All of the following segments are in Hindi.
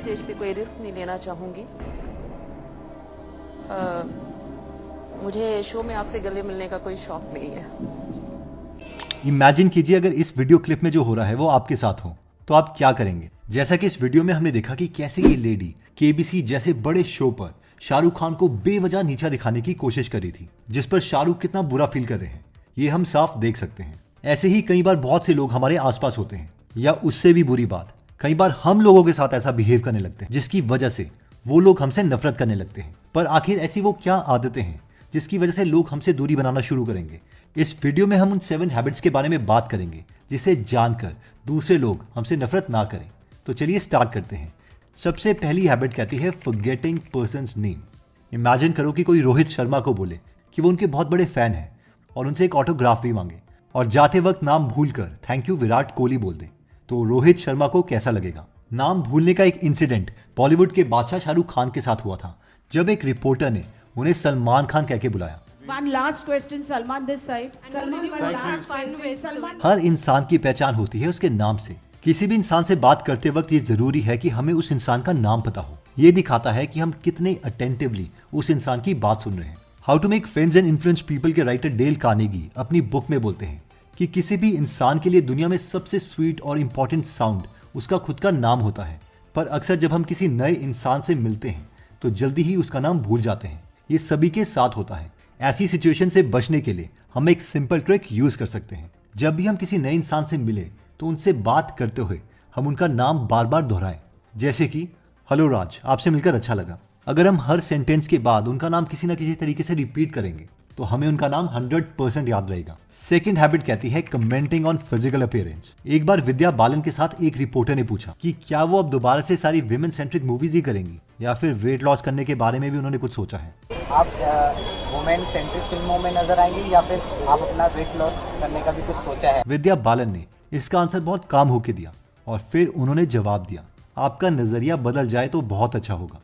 स्टेज पे कोई रिस्क नहीं लेना चाहूंगी। मुझे शो में आपसे गले मिलने का कोई शौक नहीं है। इमेजिन कीजिए अगर इस वीडियो क्लिप में जो हो रहा है वो आपके साथ हो तो आप क्या करेंगे। जैसा कि इस वीडियो में हमने देखा कि कैसे ये लेडी केबीसी जैसे बड़े शो पर शाहरुख खान को बेवजह नीचा दिखाने की कोशिश करी थी, जिस पर शाहरुख कितना बुरा फील कर रहे हैं ये हम साफ देख सकते हैं। ऐसे ही कई बार बहुत से लोग हमारे आसपास होते हैं, या उससे भी बुरी बात कई बार हम लोगों के साथ ऐसा बिहेव करने लगते हैं जिसकी वजह से वो लोग हमसे नफरत करने लगते हैं। पर आखिर ऐसी वो क्या आदतें हैं जिसकी वजह से लोग हमसे दूरी बनाना शुरू करेंगे। इस वीडियो में हम उन 7 हैबिट्स के बारे में बात करेंगे जिसे जानकर दूसरे लोग हमसे नफरत ना करें। तो चलिए स्टार्ट करते हैं। सबसे पहली हैबिट कहती है फॉरगेटिंग पर्सन्स नेम। इमेजिन करो कि कोई रोहित शर्मा को बोले कि वो उनके बहुत बड़े फैन हैं और उनसे एक ऑटोग्राफ भी मांगे और जाते वक्त नाम भूलकर थैंक यू विराट कोहली बोल दे, तो रोहित शर्मा को कैसा लगेगा। नाम भूलने का एक इंसिडेंट बॉलीवुड के बादशाह शाहरुख खान के साथ हुआ था, जब एक रिपोर्टर ने उन्हें सलमान खान कह के बुलाया। One last question, Salman this side. Salman, one last question. Salman. हर इंसान की पहचान होती है उसके नाम से। किसी भी इंसान से बात करते वक्त ये जरूरी है कि हमें उस इंसान का नाम पता हो। ये दिखाता है कि हम कितने अटेंटिवली उस इंसान की बात सुन रहे हैं। How to make friends and influence people के राइटर डेल कार्नेगी अपनी बुक में बोलते हैं कि किसी भी इंसान के लिए दुनिया में सबसे स्वीट और इम्पोर्टेंट साउंड उसका खुद का नाम होता है। पर अक्सर जब हम किसी नए इंसान से मिलते हैं तो जल्दी ही उसका नाम भूल जाते हैं। ये सभी के साथ होता है। ऐसी सिचुएशन से बचने के लिए हम एक सिंपल ट्रिक यूज कर सकते हैं। जब भी हम किसी नए इंसान से मिले तो उनसे बात करते हुए हम उनका नाम बार बार दोहराएं, जैसे कि हेलो राज, आपसे मिलकर अच्छा लगा। अगर हम हर सेंटेंस के बाद उनका नाम किसी न किसी तरीके से रिपीट करेंगे तो हमें उनका नाम 100% याद रहेगा। सेकंड हैबिट कहती है कमेंटिंग ऑन फिजिकल अपीयरेंस। एक बार विद्या बालन के साथ एक रिपोर्टर ने पूछा कि क्या वो अब दोबारा से सारी विमेन सेंट्रिक मूवीज ही करेंगी या फिर वेट लॉस करने के बारे में भी उन्होंने कुछ सोचा है। आप वुमेन सेंट्रिक फिल्मों में नजर आएंगे या फिर आप अपना वेट लॉस करने का भी कुछ सोचा है। विद्या बालन ने इसका आंसर बहुत काम होके दिया और फिर उन्होंने जवाब दिया, आपका नजरिया बदल जाए तो बहुत अच्छा होगा।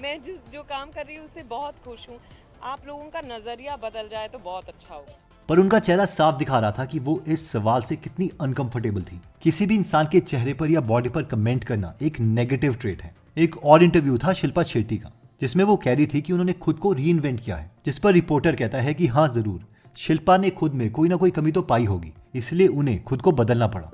मैं जो काम कर रही हूँ उससे बहुत खुश हूँ। आप लोगों का नजरिया बदल जाए तो बहुत अच्छा होगा। पर उनका चेहरा साफ दिखा रहा था कि वो इस सवाल से कितनी अनकंफर्टेबल थी। किसी भी इंसान के चेहरे पर या बॉडी पर कमेंट करना एक नेगेटिव ट्रेट है। एक और इंटरव्यू था शिल्पा शेट्टी का, जिसमें वो कह रही थी कि उन्होंने खुद को री इन्वेंट किया है, जिस पर रिपोर्टर कहता है कि हाँ जरूर, शिल्पा ने खुद में कोई ना कोई कमी तो पाई होगी, इसलिए उन्हें खुद को बदलना पड़ा।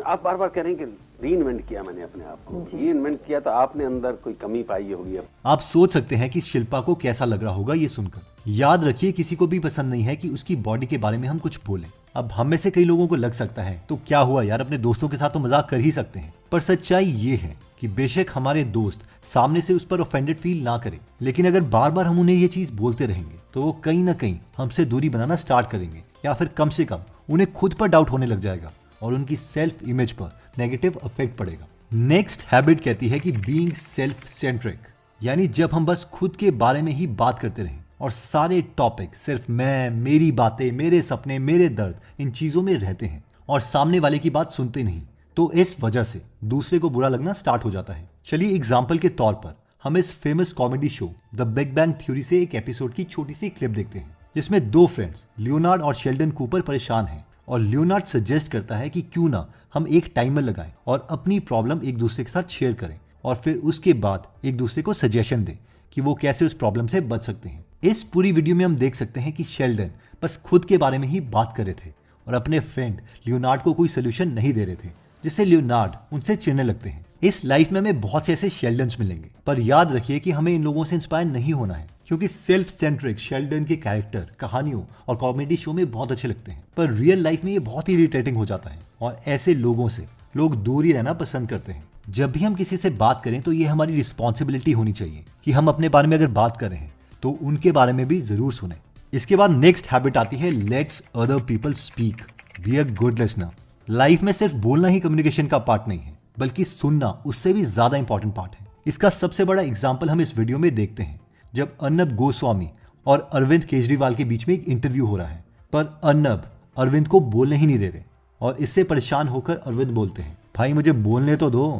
आप बार बार कह रहे हैं कि री इन्वेंट किया मैंने अपने आप को, री इन्वेंट किया तो आपने अंदर कोई कमी पाई होगी। आप सोच सकते हैं कि शिल्पा को कैसा लग रहा होगा ये सुनकर। याद रखिए, किसी को भी पसंद नहीं है कि उसकी बॉडी के बारे में हम कुछ बोलें। अब हम में से कई लोगों को लग सकता है तो क्या हुआ यार, अपने दोस्तों के साथ तो मजाक कर ही सकते हैं। पर सच्चाई ये है कि बेशक हमारे दोस्त सामने से उस पर ऑफेंडेड फील ना करें, लेकिन अगर बार बार हम उन्हें ये चीज बोलते रहेंगे तो वो कहीं ना कहीं हमसे दूरी बनाना स्टार्ट करेंगे, या फिर कम से कम उन्हें खुद पर डाउट होने लग जाएगा और उनकी सेल्फ इमेज पर नेगेटिव इफेक्ट पड़ेगा। नेक्स्ट हैबिट कहती है कि बीइंग सेल्फ सेंट्रिक, यानी जब हम बस खुद के बारे में ही बात करते रहें और सारे टॉपिक सिर्फ मैं, मेरी बातें, मेरे सपने, मेरे दर्द, इन चीजों में रहते हैं और सामने वाले की बात सुनते नहीं, तो इस वजह से दूसरे को बुरा लगना स्टार्ट हो जाता है। चलिए एग्जाम्पल के तौर पर हम इस famous comedy show the big bang theory से एक एपिसोड की छोटी सी क्लिप देखते हैं, जिसमें दो फ्रेंड्स लियोनार्ड और शेल्डन कूपर परेशान हैं और लियोनार्ड सजेस्ट करता है कि क्यों ना हम एक टाइमर लगाएं और अपनी प्रॉब्लम एक दूसरे के साथ शेयर करें और फिर उसके बाद एक दूसरे को सजेशन दें कि वो कैसे उस प्रॉब्लम से बच सकते हैं। इस पूरी वीडियो में हम देख सकते हैं कि शेल्डन बस खुद के बारे में ही बात कर रहे थे और अपने फ्रेंड लियोनार्ड को कोई सोल्यूशन नहीं दे रहे थे, जिससे लियोनार्ड उनसे चिढ़ने लगते हैं। इस लाइफ में हमें बहुत से ऐसे शेल्डन्स मिलेंगे, पर याद रखिए कि हमें इन लोगों से इंस्पायर नहीं होना है, क्योंकि सेल्फ सेंट्रिक शेल्डन के कैरेक्टर कहानियों और कॉमेडी शो में बहुत अच्छे लगते हैं, पर रियल लाइफ में ये बहुत ही इरिटेटिंग हो जाता है और ऐसे लोगों से लोग दूर ही रहना पसंद करते हैं। जब भी हम किसी से बात करें तो ये हमारी रिस्पॉन्सिबिलिटी होनी चाहिए कि हम अपने बारे में अगर बात कर रहे हैं तो उनके बारे में भी जरूर सुने। इसके बाद नेक्स्ट हैबिट आती है let's other people speak, be a good listener. Life में सिर्फ बोलना ही कम्युनिकेशन का पार्ट नहीं है, बल्कि सुनना उससे भी ज्यादा इंपॉर्टेंट पार्ट है। इसका सबसे बड़ा एग्जाम्पल हम इस वीडियो में देखते हैं, जब अर्नब गोस्वामी और अरविंद केजरीवाल के बीच में एक इंटरव्यू हो रहा है, पर अर्नब अरविंद को बोलने ही नहीं दे रहे और इससे परेशान होकर अरविंद बोलते हैं, भाई मुझे बोलने तो दो।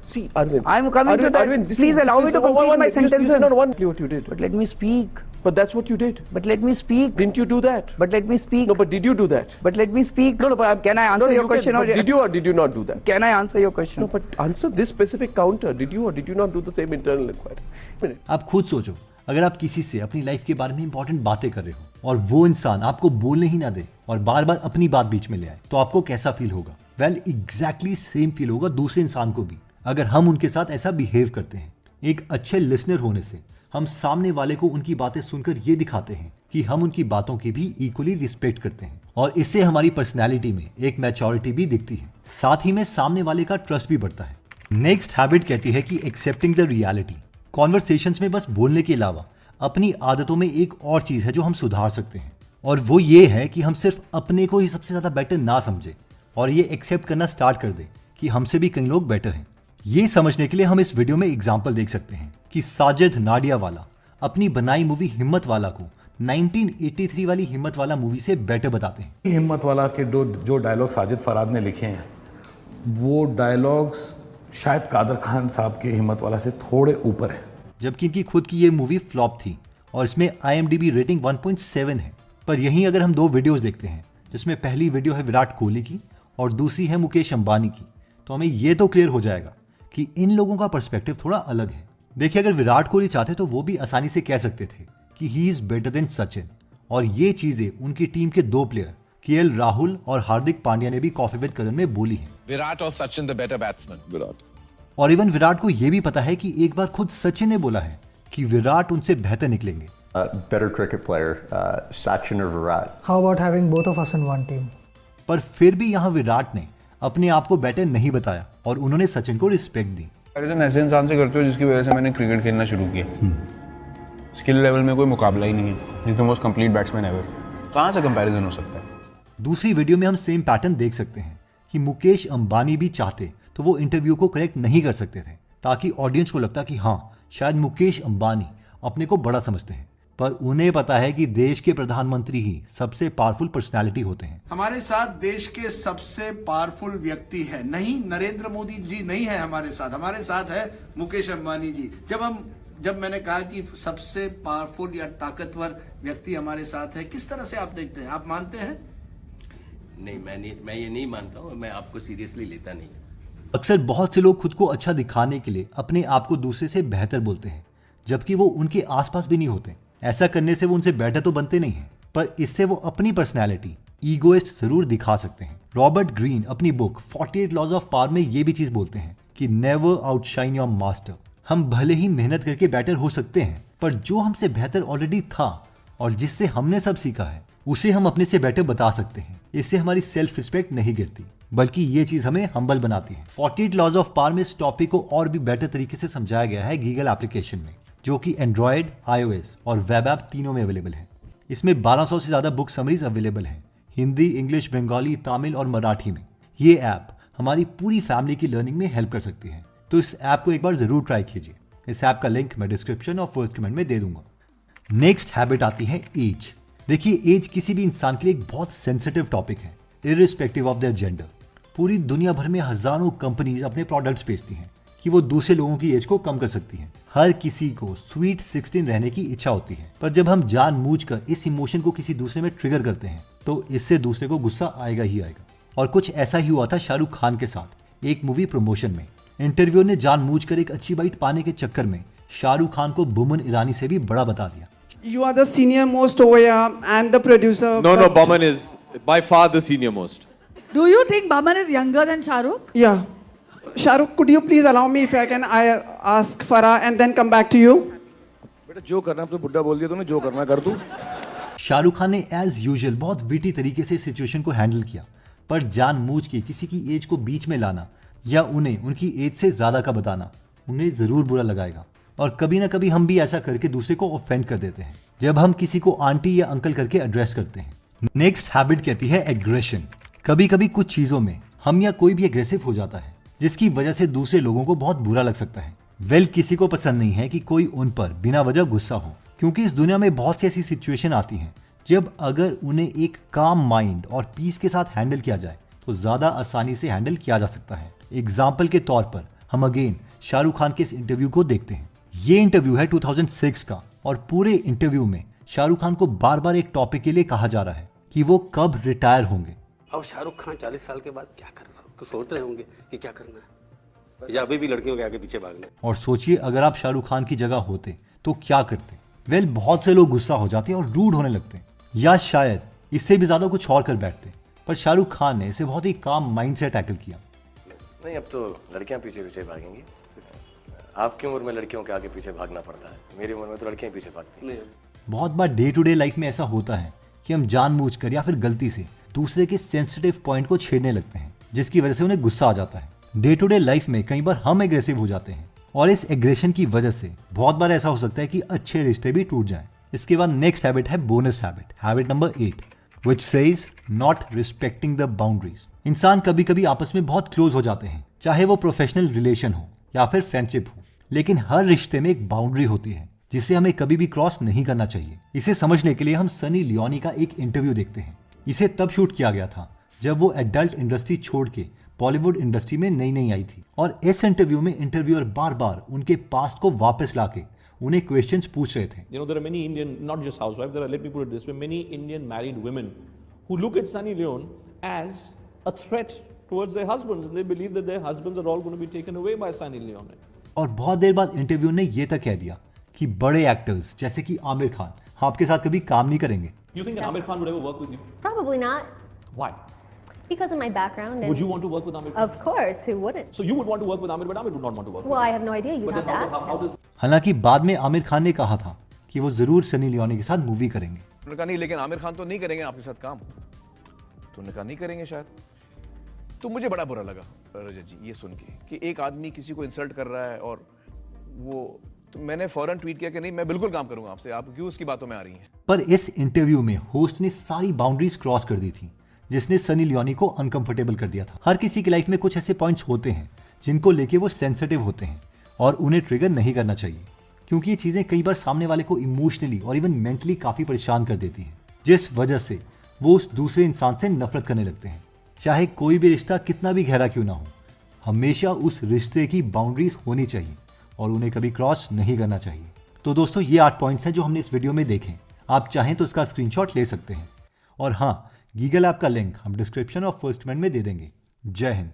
See, Arvind. I'm coming to that. Arvind, please allow me to complete my sentences. Not one. What you did. But let me speak. But that's what you did. But let me speak. Didn't you do that? But let me speak. No, but did you do that? But let me speak. No, but Can I answer your question? But did you or did you not do that? Can I answer your question? No, but answer this specific counter. Did you or did you not do the same internal inquiry? Minute. आप खुद सोचो, अगर आप किसी से अपनी लाइफ के बारे में इंपॉर्टेंट बातें कर रहे हो और वो इंसान आपको बोलने ही ना दे और बार बार अपनी बात बीच में ले आए, तो आपको कैसा फील होगा? वेल, एग्जैक्टली सेम फील होगा दूसरे इंसान को भी, अगर हम उनके साथ ऐसा बिहेव करते हैं। एक अच्छे लिसनर होने से हम सामने वाले को उनकी बातें सुनकर ये दिखाते हैं कि हम उनकी बातों की भी इक्वली रिस्पेक्ट करते हैं, और इससे हमारी पर्सनैलिटी में एक मैच्योरिटी भी दिखती है, साथ ही में सामने वाले का ट्रस्ट भी बढ़ता है। नेक्स्ट हैबिट कहती है कि एक्सेप्टिंग द रियलिटी। कॉन्वर्सेशंस में बस बोलने के अलावा अपनी आदतों में एक और चीज है जो हम सुधार सकते हैं, और वो ये है कि हम सिर्फ अपने को ही सबसे ज्यादा बेटर ना समझे और ये एक्सेप्ट करना स्टार्ट कर दे कि हमसे भी कई लोग बेटर हैं। ये समझने के लिए हम इस वीडियो में एग्जाम्पल देख सकते हैं कि साजिद नाडियावाला अपनी बनाई मूवी हिम्मत वाला को 1983 वाली हिम्मत वाला मूवी से बेटर बताते हैं। हिम्मत वाला के जो डायलॉग साजिद फराद ने लिखे हैं, वो डायलॉग्स शायद कादर खान साहब के हिम्मत वाला से थोड़े ऊपर है, जबकि इनकी खुद की ये मूवी फ्लॉप थी और इसमें IMDb रेटिंग 1.7 है। पर यहीं अगर हम दो वीडियोस देखते हैं, जिसमें पहली वीडियो है विराट कोहली की और दूसरी है मुकेश अंबानी की, तो हमें ये तो क्लियर हो जाएगा कि इन लोगों का पर्सपेक्टिव थोड़ा अलग है। देखिए, अगर विराट कोहली चाहते तो वो भी आसानी से कह सकते थे कि he is better than Sachin, और ये चीजें उनकी टीम के दो प्लेयर KL राहुल और हार्दिक पांड्या ने भी कॉफी विद करण में बोली है। विराट और Sachin the better batsman. Virat. और इवन विराट को यह भी पता है कि एक बार खुद सचिन ने बोला है कि विराट उनसे बेहतर निकलेंगे। Better cricket player, Sachin or Virat. How about having both of us in one team? पर फिर भी यहाँ विराट ने अपने आप को बेटर नहीं बताया और उन्होंने सचिन को रिस्पेक्ट दी। ऐसे इंसान से करते हो जिसकी वजह से मैंने क्रिकेट खेलना शुरू किया। स्किल लेवल में कोई मुकाबला ही नहीं है। He's the most complete batsman ever. कहाँ से कंपैरिजन हो सकता है? दूसरी वीडियो में हम सेम पैटर्न देख सकते हैं कि मुकेश अंबानी भी चाहते तो वो इंटरव्यू को करेक्ट नहीं कर सकते थे, ताकि ऑडियंस को लगता कि हाँ, शायद मुकेश अंबानी अपने को बड़ा समझते हैं, पर उन्हें पता है कि देश के प्रधानमंत्री ही सबसे पावरफुल पर्सनालिटी होते हैं। हमारे साथ देश के सबसे पावरफुल व्यक्ति है, नहीं नरेंद्र मोदी जी नहीं है हमारे साथ है मुकेश अंबानी जी। जब मैंने कहा कि सबसे पावरफुल या ताकतवर व्यक्ति हमारे साथ है, किस तरह से आप देखते हैं? आप मानते हैं? नहीं, मैं ये नहीं मानता हूँ, मैं आपको सीरियसली लेता नहीं। अक्सर बहुत से लोग खुद को अच्छा दिखाने के लिए अपने आप को दूसरे से बेहतर बोलते हैं, जबकि वो उनके आसपास भी नहीं होते। ऐसा करने से वो उनसे बेटर तो बनते नहीं हैं, पर इससे वो अपनी पर्सनैलिटी ईगोइस्ट जरूर दिखा सकते हैं। रॉबर्ट ग्रीन अपनी बुक 48 लॉज ऑफ पावर में ये भी चीज बोलते हैं कि नेवर आउटशाइन योर मास्टर। हम भले ही मेहनत करके बेटर हो सकते हैं, पर जो हमसे बेहतर ऑलरेडी था और जिससे हमने सब सीखा है, उसे हम अपने से बेटर बता सकते हैं। इससे हमारी सेल्फ रिस्पेक्ट नहीं गिरती, बल्कि ये चीज हमें हम्बल बनाती है। 48 लॉज ऑफ पावर में इस टॉपिक को और भी बेटर तरीके से समझाया गया है गीगल एप्लीकेशन में, जो कि एंड्रॉयड, iOS और वेब ऐप तीनों में अवेलेबल है। इसमें 1200 से ज्यादा बुक समरीज अवेलेबल है, हिंदी, इंग्लिश, बंगाली, तमिल और मराठी में। ये ऐप हमारी पूरी फैमिली की लर्निंग में हेल्प कर सकती है, तो इस ऐप को एक बार जरूर ट्राई कीजिए। इस ऐप का लिंक मैं डिस्क्रिप्शन और फर्स्ट कमेंट में दे दूंगा। नेक्स्ट हैबिट आती है एज। देखिए, एज किसी भी इंसान के लिए एक बहुत सेंसिटिव टॉपिक है, इररिस्पेक्टिव ऑफ देयर जेंडर। पूरी दुनिया भर में हजारों कंपनीज अपने प्रोडक्ट्स बेचती हैं कि वो दूसरे लोगों की एज को कम कर सकती हैं। हर किसी को स्वीट 16 रहने की इच्छा होती है, पर जब हम जानबूझकर इस इमोशन को किसी दूसरे में ट्रिगर करते हैं, तो इससे दूसरे को गुस्सा आएगा ही आएगा। और कुछ ऐसा ही हुआ था शाहरुख खान के साथ एक मूवी प्रमोशन में। इंटरव्यूअर ने जानबूझकर एक अच्छी बाइट पाने के चक्कर में शाहरुख खान को बोमन ईरानी से भी बड़ा बता दिया। You are the senior most over here and the producer. No, Boman is by far the senior most. Do you think Boman is younger than Shahrukh? Yeah. Shahrukh, could you please allow me if I ask Farah and then come back to you? बेटा जो करना है, तो बुड्ढा बोल दिया तूने, जो करना है कर तू। शाहरुख खान ने एज यूजुअल बहुत विटी तरीके से सिचुएशन को हैंडल किया, पर जानबूझ के किसी की एज को बीच में लाना या उन्हें उनकी एज से ज्यादा का बताना उन्हें जरूर बुरा लगाएगा। और कभी ना कभी हम भी ऐसा करके दूसरे को ऑफेंड कर देते हैं जब हम किसी को आंटी या अंकल करके एड्रेस करते हैं। नेक्स्ट हैबिट कहती है एग्रेशन। कभी कभी कुछ चीजों में हम या कोई भी एग्रेसिव हो जाता है, जिसकी वजह से दूसरे लोगों को बहुत बुरा लग सकता है। किसी को पसंद नहीं है कि कोई उन पर बिना वजह गुस्सा हो, क्योंकि इस दुनिया में बहुत सी ऐसी सिचुएशन आती हैं जब अगर उन्हें एक काम माइंड और पीस के साथ हैंडल किया जाए तो ज्यादा आसानी से हैंडल किया जा सकता है। एग्जाम्पल के तौर पर हम अगेन शाहरुख खान के इस इंटरव्यू को देखते हैं। ये इंटरव्यू है 2006 का, और पूरे इंटरव्यू में शाहरुख खान को बार बार एक टॉपिक के लिए कहा जा रहा है कि वो कब रिटायर होंगे। अब शाहरुख खान 40 साल के बाद क्या करना है, कुछ सोच रहे होंगे कि क्या करना है, या अभी भी लड़कियों के आगे पीछे भागना। और सोचिए अगर आप शाहरुख खान की जगह होते तो क्या करते। वेल, बहुत से लोग गुस्सा हो जाते और रूड होने लगते हैं, या शायद इससे भी ज्यादा कुछ और कर बैठते। पर शाहरुख खान ने इसे बहुत ही काम माइंड से टैकल किया। नहीं, अब तो लड़कियां पीछे पीछे भागेंगी। आपकी उम्र में लड़कियों के आगे पीछे भागना पड़ता है, मेरी उम्र में तो लड़कियां पीछे भागती हैं। बहुत बार डे टू डे लाइफ में ऐसा होता है कि हम जानबूझकर या फिर गलती से दूसरे के सेंसिटिव पॉइंट को छेड़ने लगते हैं, जिसकी वजह से उन्हें गुस्सा आ जाता है। डे टू डे लाइफ में कई बार हम एग्रेसिव हो जाते हैं और इस एग्रेशन की वजह से बहुत बार ऐसा हो सकता है कि अच्छे रिश्ते भी टूट जाएं। इसके बाद नेक्स्ट हैबिट है bonus habit, habit number 8, which says not respecting the boundaries। इंसान कभी कभी आपस में बहुत क्लोज हो जाते हैं, चाहे वो प्रोफेशनल रिलेशन हो या फिर फ्रेंडशिप हो, लेकिन हर रिश्ते में एक बाउंड्री होती है जिसे हमें कभी भी क्रॉस नहीं करना चाहिए। इसे समझने के लिए हम सनी लियोनी का एक इंटरव्यू देखते हैं। इसे तब शूट किया गया था जब वो एडल्ट इंडस्ट्री छोड़ के बॉलीवुड इंडस्ट्री में नई आई थी, और इस इंटरव्यू में इंटरव्यूअर बार बार उनके पास्ट को वापस लाके उन्हें क्वेश्चंस पूछ रहे थे। You know, there are many Indian, not just housewives, there are, let me put it this way, many Indian married women who look at Sunny Leone as a threat towards their husbands, and they believe that their husbands are all going to be taken away by Sunny Leone. और बहुत देर बाद इंटरव्यू ने ये तक कह दिया कि बड़े एक्टर्स जैसे कि आमिर खान आपके साथ कभी काम नहीं करेंगे। You think that Amir Khan would ever work with you? Probably not. Why? Because of my background. And would you want to work with Amir Khan? Of course, who wouldn't? So you would want to work with Amir, but Amir would not want to work well, with I have no idea. You have to ask him. हालांकि बाद में आमिर खान ने कहा था कि वो जरूर सनी लियोनी के साथ मूवी करेंगे। उन्होंने कहा नहीं, लेकिन आमिर खान तो नहीं करेंगे आपके साथ काम। तो उन्होंने कहा नहीं करेंगे शायद। तो मुझे बड़ा बुरा लगा रजत जी ये सुन के कि एक आदमी किसी को इंसल्ट कर रहा है, और वो तो मैंने फौरन ट्वीट किया कि नहीं, मैं बिल्कुल काम करूंगा आपसे, आप क्यों उसकी बातों में आ रही हैं। पर इस इंटरव्यू में होस्ट ने सारी बाउंड्रीज क्रॉस कर दी थी, जिसने सनी लियोनी को अनकंफर्टेबल कर दिया था। हर किसी की लाइफ में कुछ ऐसे पॉइंट्स होते हैं जिनको लेके वो सेंसिटिव होते हैं और उन्हें ट्रिगर नहीं करना चाहिए, क्योंकि ये चीजें कई बार सामने वाले को इमोशनली और इवन मेंटली काफी परेशान कर देती हैं, जिस वजह से वो उस दूसरे इंसान से नफरत करने लगते हैं। चाहे कोई भी रिश्ता कितना भी गहरा क्यों ना हो, हमेशा उस रिश्ते की बाउंड्रीज होनी चाहिए और उन्हें कभी क्रॉस नहीं करना चाहिए। तो दोस्तों, ये 8 पॉइंट्स हैं जो हमने इस वीडियो में देखे। आप चाहें तो इसका स्क्रीनशॉट ले सकते हैं, और हाँ, गीगल ऐप का लिंक हम डिस्क्रिप्शन और फर्स्ट कमेंट में दे देंगे। जय हिंद।